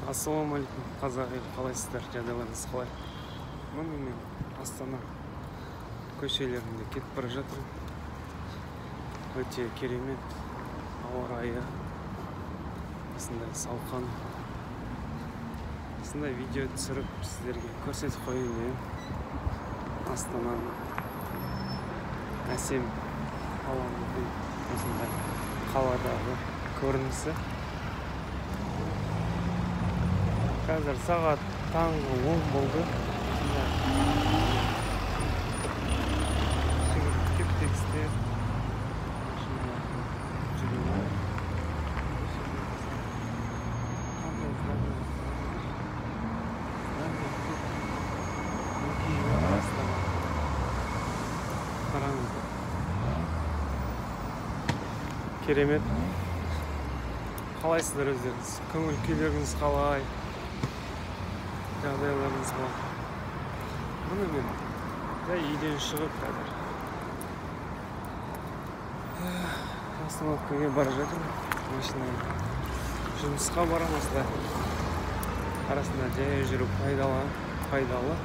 Ассалаумағалейкум, қазақ ел, қалайсыздар? Жағдайларыңыз қалай? Міне мен Астана көшелерінде кетіп бара жатырмын. Өте керемет ауа райы, осындай салқын. Осындай видео түсіріп сіздерге көрсетіп қояйын деп Астананың әсем алаңы, осындай қаладағы көрінісі. Қазір сағат таңғы 10 болды. Кептексте керемет. Қалайсыздар өздеріңіз? Көңіл күйлеріңіз қалай? Жағдайларыңыз қалай? Міне мен үйден шығып қазір остановкаға бара жатырмын. Машинаға жұмысқа барамын. Осылай арасында жаяу жүру пайдалы.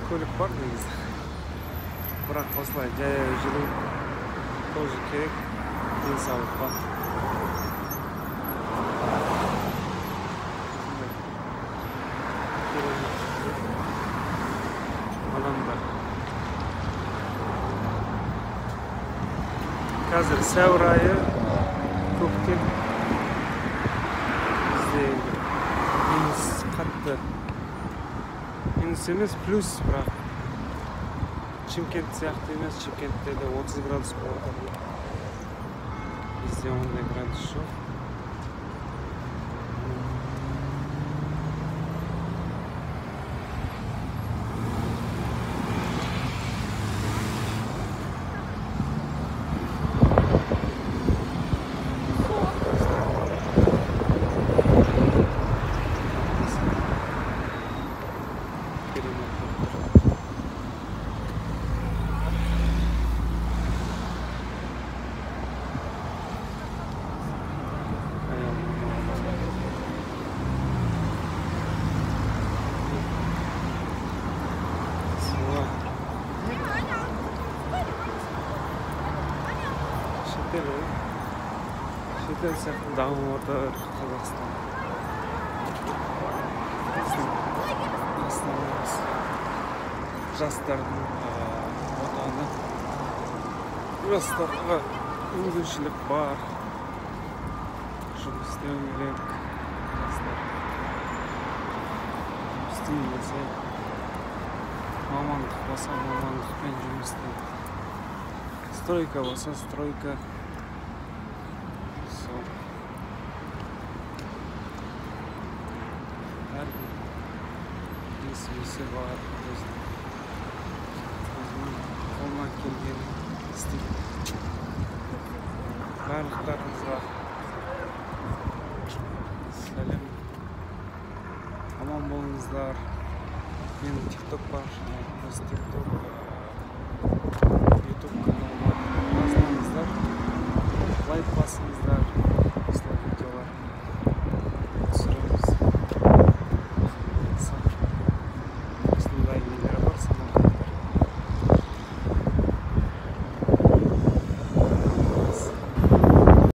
Көлік бар негізі. Бірақ осылай жаяу жүру тоже керек денсаулыққа. Адамдар. Қазір сәуір айы, көктем. Бізде минус қатты. Минус емес, плюс, бірақ Шымкент сияқты емес. Шымкентте де 30 градус болады. Бізде ондай градус жоқ. Шетел сияқты дамып отыр Қазақстан. Астанамыз жастардың отаны. Жастарға мүмкіншілік бар. Жұмыс істеу керек. Жастар істеймесе, мамандық болса мамандықпен жұмыс істейді. Стройка болса стройка. Несі бар, өзінің қолынан келгенін істейді. Барлықтарыңызға сәлем. Аман болыңыздар. Менің TikTok бар, осы TikTok